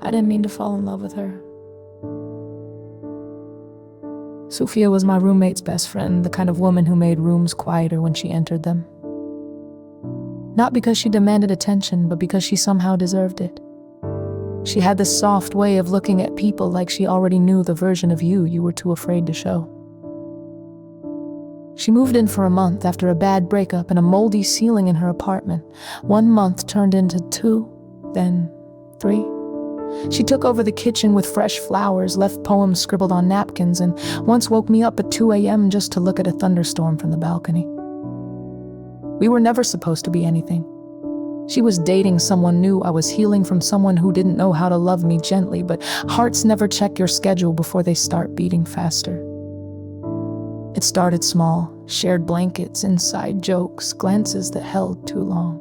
I didn't mean to fall in love with her. Sophia was my roommate's best friend, the kind of woman who made rooms quieter when she entered them. Not because she demanded attention, but because she somehow deserved it. She had this soft way of looking at people like she already knew the version of you were too afraid to show. She moved in for a month after a bad breakup and a moldy ceiling in her apartment. 1 month turned into 2, then 3. She took over the kitchen with fresh flowers, left poems scribbled on napkins, and once woke me up at 2 a.m. just to look at a thunderstorm from the balcony. We were never supposed to be anything. She was dating someone new. I was healing from someone who didn't know how to love me gently, but hearts never check your schedule before they start beating faster. It started small, shared blankets, inside jokes, glances that held too long.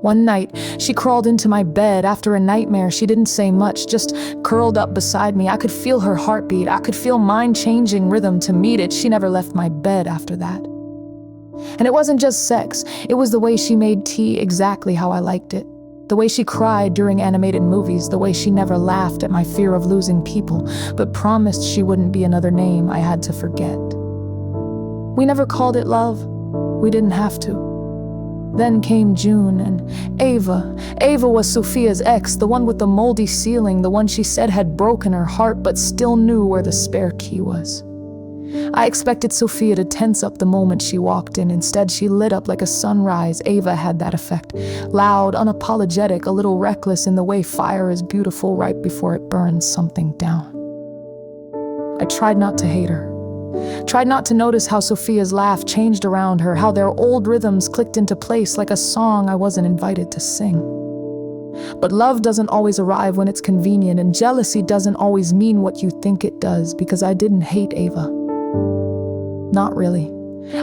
One night, she crawled into my bed after a nightmare. She didn't say much, just curled up beside me. I could feel her heartbeat. I could feel mine changing rhythm to meet it. She never left my bed after that. And it wasn't just sex. It was the way she made tea exactly how I liked it. The way she cried during animated movies. The way she never laughed at my fear of losing people, but promised she wouldn't be another name I had to forget. We never called it love. We didn't have to. Then came June, and Ava. Ava was Sophia's ex, the one with the moldy ceiling, the one she said had broken her heart but still knew where the spare key was. I expected Sophia to tense up the moment she walked in. Instead, she lit up like a sunrise. Ava had that effect. Loud, unapologetic, a little reckless in the way fire is beautiful right before it burns something down. I tried not to hate her. Tried not to notice how Sophia's laugh changed around her, how their old rhythms clicked into place like a song I wasn't invited to sing. But love doesn't always arrive when it's convenient, and jealousy doesn't always mean what you think it does, because I didn't hate Ava. Not really.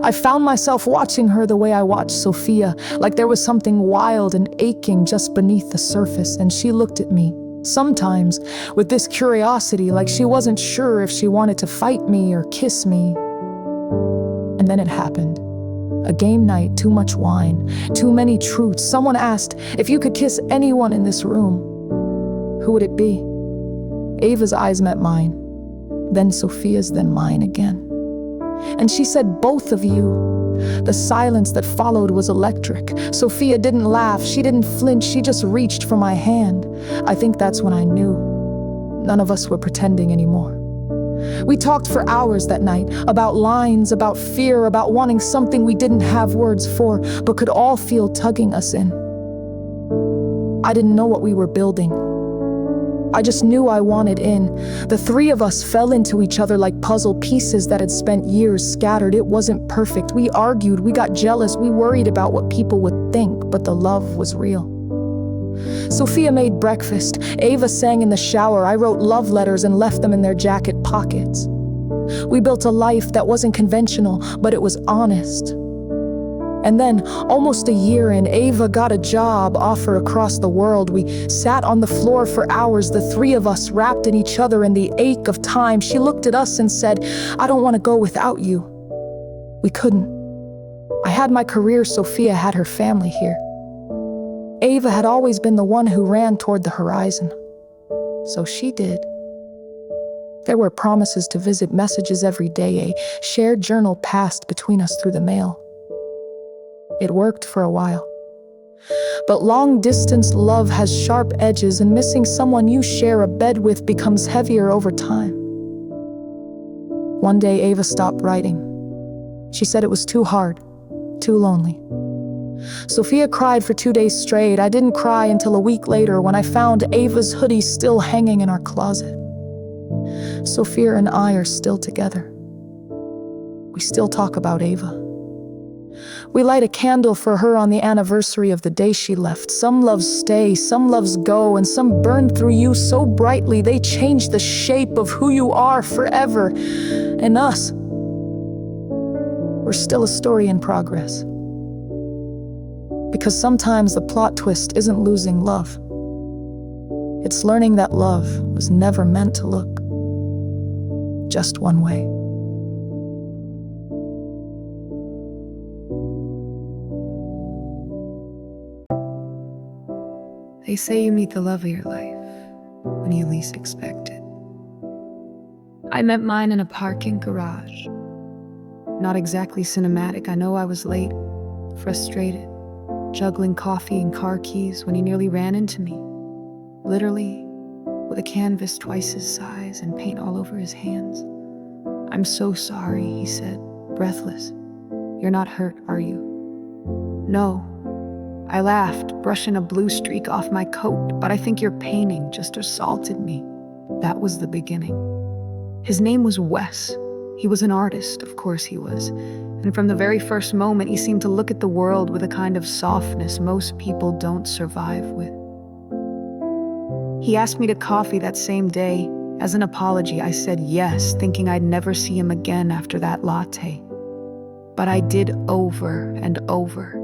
I found myself watching her the way I watched Sophia, like there was something wild and aching just beneath the surface, and she looked at me, sometimes with this curiosity, like she wasn't sure if she wanted to fight me or kiss me. And then it happened. A game night, too much wine, too many truths. Someone asked, if you could kiss anyone in this room, who would it be? Ava's eyes met mine, then Sophia's, then mine again. And she said, both of you. The silence that followed was electric. Sophia didn't laugh, she didn't flinch, she just reached for my hand. I think that's when I knew. None of us were pretending anymore. We talked for hours that night, about lines, about fear, about wanting something we didn't have words for, but could all feel tugging us in. I didn't know what we were building. I just knew I wanted in. The three of us fell into each other like puzzle pieces that had spent years scattered. It wasn't perfect. We argued, we got jealous, we worried about what people would think, but the love was real. Sophia made breakfast. Ava sang in the shower. I wrote love letters and left them in their jacket pockets. We built a life that wasn't conventional, but it was honest. And then, almost a year in, Ava got a job offer across the world. We sat on the floor for hours, the three of us wrapped in each other in the ache of time. She looked at us and said, I don't want to go without you. We couldn't. I had my career, Sophia had her family here. Ava had always been the one who ran toward the horizon. So she did. There were promises to visit, messages every day, a shared journal passed between us through the mail. It worked for a while. But long-distance love has sharp edges, and missing someone you share a bed with becomes heavier over time. One day, Ava stopped writing. She said it was too hard, too lonely. Sophia cried for 2 days straight. I didn't cry until a week later when I found Ava's hoodie still hanging in our closet. Sophia and I are still together. We still talk about Ava. We light a candle for her on the anniversary of the day she left. Some loves stay, some loves go, and some burn through you so brightly they change the shape of who you are forever. And us, we're still a story in progress. Because sometimes the plot twist isn't losing love. It's learning that love was never meant to look just one way. They say you meet the love of your life when you least expect it. I met mine in a parking garage. Not exactly cinematic. I know I was late, frustrated, juggling coffee and car keys when he nearly ran into me. Literally, with a canvas twice his size and paint all over his hands. "I'm so sorry," he said, breathless. "You're not hurt, are you?" "No." I laughed, brushing a blue streak off my coat, "But I think your painting just assaulted me." That was the beginning. His name was Wes. He was an artist, of course he was. And from the very first moment, he seemed to look at the world with a kind of softness most people don't survive with. He asked me to coffee that same day. As an apology, I said yes, thinking I'd never see him again after that latte. But I did over and over.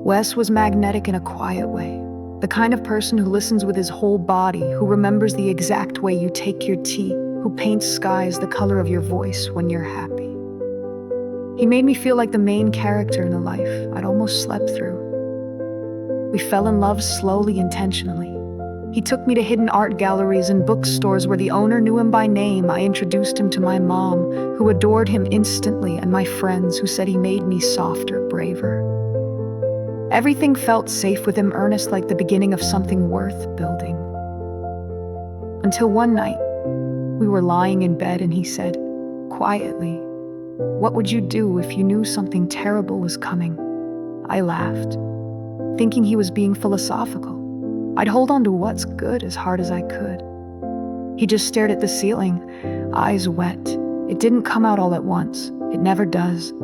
Wes was magnetic in a quiet way, the kind of person who listens with his whole body, who remembers the exact way you take your tea, who paints skies the color of your voice when you're happy. He made me feel like the main character in a life I'd almost slept through. We fell in love slowly, intentionally. He took me to hidden art galleries and bookstores where the owner knew him by name. I introduced him to my mom, who adored him instantly, and my friends, who said he made me softer, braver. Everything felt safe with him, earnest, like the beginning of something worth building. Until one night, we were lying in bed and he said, quietly, "What would you do if you knew something terrible was coming?" I laughed, thinking he was being philosophical. I'd hold on to what's good as hard as I could. He just stared at the ceiling, eyes wet. It didn't come out all at once. It never does.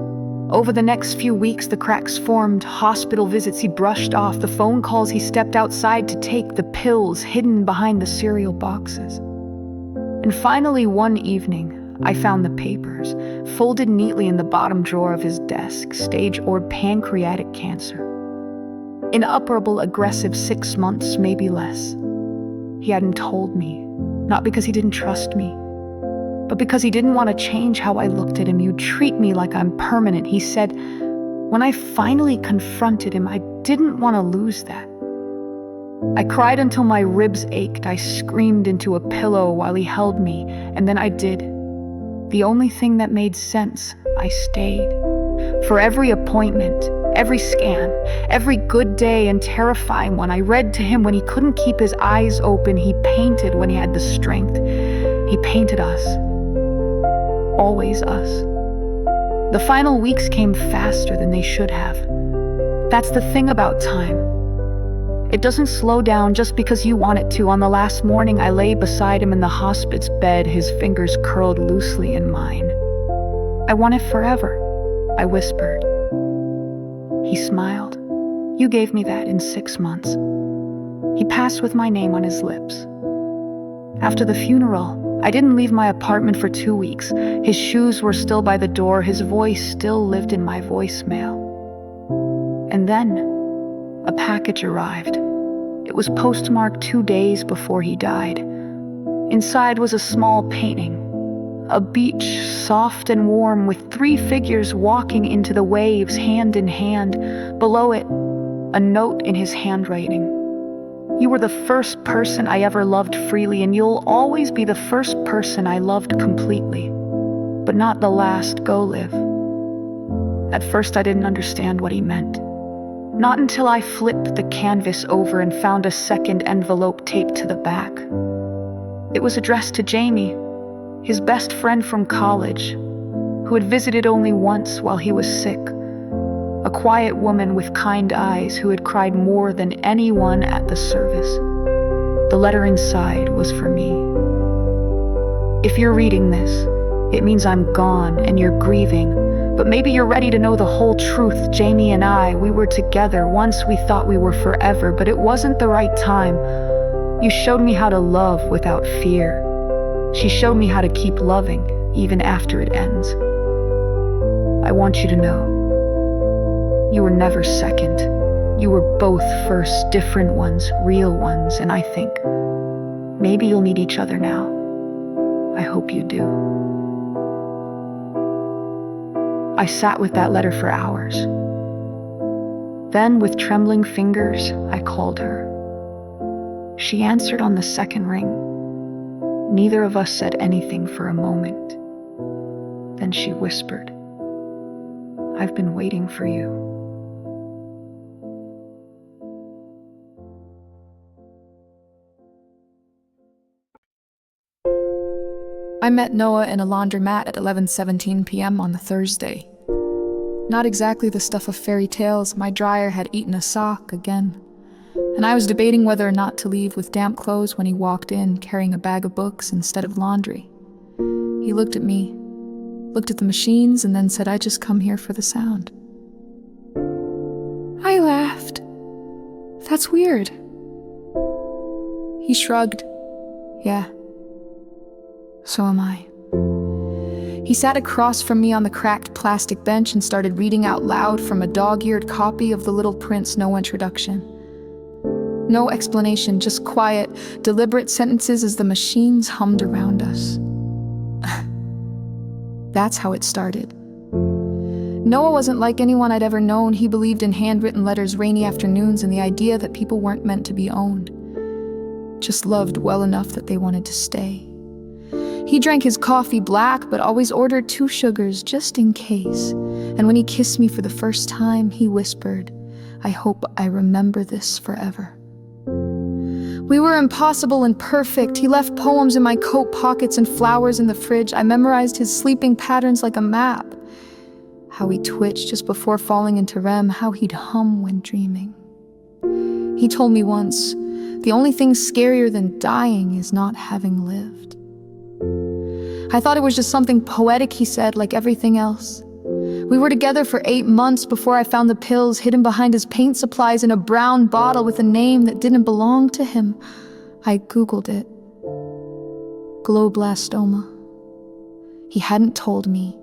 Over the next few weeks, the cracks formed, hospital visits he brushed off, the phone calls he stepped outside to take, the pills hidden behind the cereal boxes. And finally, one evening, I found the papers, folded neatly in the bottom drawer of his desk, stage or pancreatic cancer. Inoperable, aggressive, 6 months, maybe less. He hadn't told me, not because he didn't trust me, but because he didn't want to change how I looked at him. "You treat me like I'm permanent," he said. When I finally confronted him, I didn't want to lose that. I cried until my ribs ached. I screamed into a pillow while he held me, and then I did. The only thing that made sense, I stayed. For every appointment, every scan, every good day and terrifying one, I read to him when he couldn't keep his eyes open. He painted when he had the strength. He painted us. Always us. The final weeks came faster than they should have. That's the thing about time. It doesn't slow down just because you want it to. On the last morning, I lay beside him in the hospice bed, his fingers curled loosely in mine. "I want it forever," I whispered. He smiled. "You gave me that in 6 months." He passed with my name on his lips. After the funeral, I didn't leave my apartment for 2 weeks. His shoes were still by the door. His voice still lived in my voicemail. And then, a package arrived. It was postmarked 2 days before he died. Inside was a small painting. A beach, soft and warm, with 3 figures walking into the waves, hand in hand. Below it, a note in his handwriting. "You were the first person I ever loved freely, and you'll always be the first person I loved completely, but not the last. Go live." At first, I didn't understand what he meant. Not until I flipped the canvas over and found a second envelope taped to the back. It was addressed to Jamie, his best friend from college, who had visited only once while he was sick. A quiet woman with kind eyes who had cried more than anyone at the service. The letter inside was for me. "If you're reading this, it means I'm gone and you're grieving, but maybe you're ready to know the whole truth. Jamie and I, we were together. Once we thought we were forever, but it wasn't the right time. You showed me how to love without fear. She showed me how to keep loving, even after it ends. I want you to know, you were never second. You were both first, different ones, real ones, and I think maybe you'll meet each other now. I hope you do." I sat with that letter for hours. Then, with trembling fingers, I called her. She answered on the second ring. Neither of us said anything for a moment. Then she whispered, "I've been waiting for you." I met Noah in a laundromat at 11:17 p.m. on the Thursday. Not exactly the stuff of fairy tales. My dryer had eaten a sock again, and I was debating whether or not to leave with damp clothes when he walked in carrying a bag of books instead of laundry. He looked at me, looked at the machines, and then said, "I just come here for the sound." I laughed. "That's weird." He shrugged. "Yeah, so am I." He sat across from me on the cracked plastic bench and started reading out loud from a dog-eared copy of The Little Prince, no introduction. No explanation, just quiet, deliberate sentences as the machines hummed around us. That's how it started. Noah wasn't like anyone I'd ever known. He believed in handwritten letters, rainy afternoons, and the idea that people weren't meant to be owned, just loved well enough that they wanted to stay. He drank his coffee black, but always ordered 2 sugars just in case. And when he kissed me for the first time, he whispered, "I hope I remember this forever." We were impossible and perfect. He left poems in my coat pockets and flowers in the fridge. I memorized his sleeping patterns like a map. How he twitched just before falling into REM, how he'd hum when dreaming. He told me once, "The only thing scarier than dying is not having lived." I thought it was just something poetic he said, like everything else. We were together for 8 months before I found the pills hidden behind his paint supplies in a brown bottle with a name that didn't belong to him. I Googled it. Glioblastoma. He hadn't told me.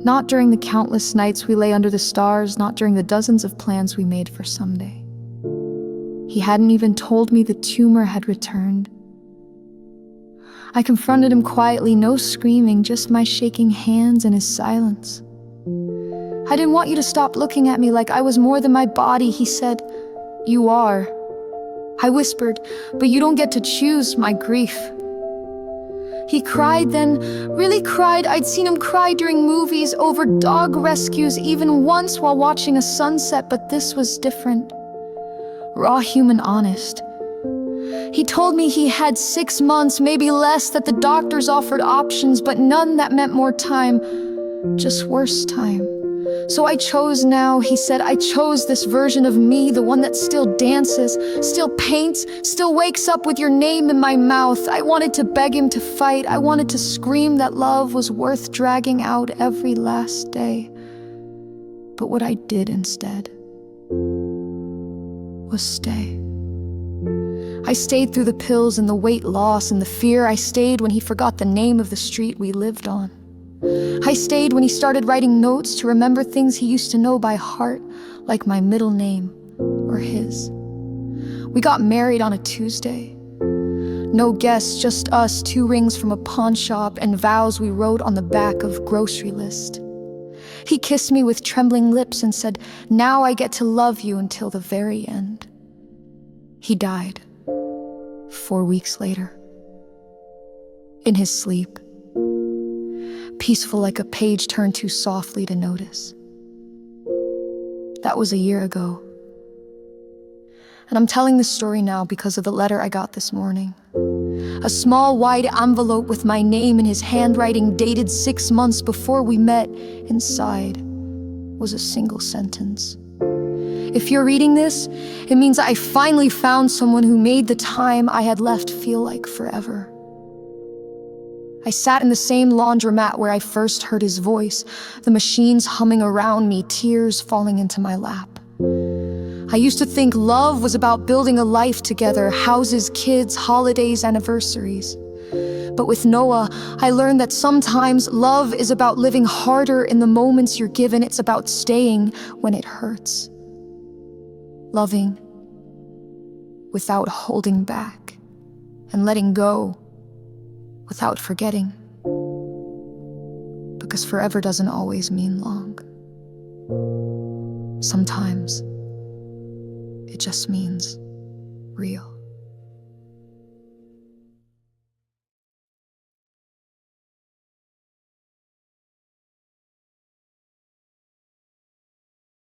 Not during the countless nights we lay under the stars, not during the dozens of plans we made for someday. He hadn't even told me the tumor had returned. I confronted him quietly, no screaming, just my shaking hands and his silence. "I didn't want you to stop looking at me like I was more than my body," he said. "You are." I whispered, "But you don't get to choose my grief." He cried then, really cried. I'd seen him cry during movies, over dog rescues, even once while watching a sunset, but this was different. Raw, human, honest. He told me he had 6 months, maybe less, that the doctors offered options, but none that meant more time, just worse time. "So I chose now," he said. "I chose this version of me, the one that still dances, still paints, still wakes up with your name in my mouth." I wanted to beg him to fight. I wanted to scream that love was worth dragging out every last day. But what I did instead was stay. I stayed through the pills and the weight loss and the fear. I stayed when he forgot the name of the street we lived on. I stayed when he started writing notes to remember things he used to know by heart, like my middle name or his. We got married on a Tuesday. No guests, just us, 2 rings from a pawn shop and vows we wrote on the back of grocery list. He kissed me with trembling lips and said, "Now I get to love you until the very end." He died 4 weeks later, in his sleep, peaceful like a page turned too softly to notice. That was a year ago. And I'm telling this story now because of the letter I got this morning. A small white envelope with my name in his handwriting, dated 6 months before we met. Inside was a single sentence. "If you're reading this, it means I finally found someone who made the time I had left feel like forever." I sat in the same laundromat where I first heard his voice, the machines humming around me, tears falling into my lap. I used to think love was about building a life together, houses, kids, holidays, anniversaries. But with Noah, I learned that sometimes love is about living harder in the moments you're given. It's about staying when it hurts. Loving without holding back, and letting go without forgetting. Because forever doesn't always mean long. Sometimes it just means real.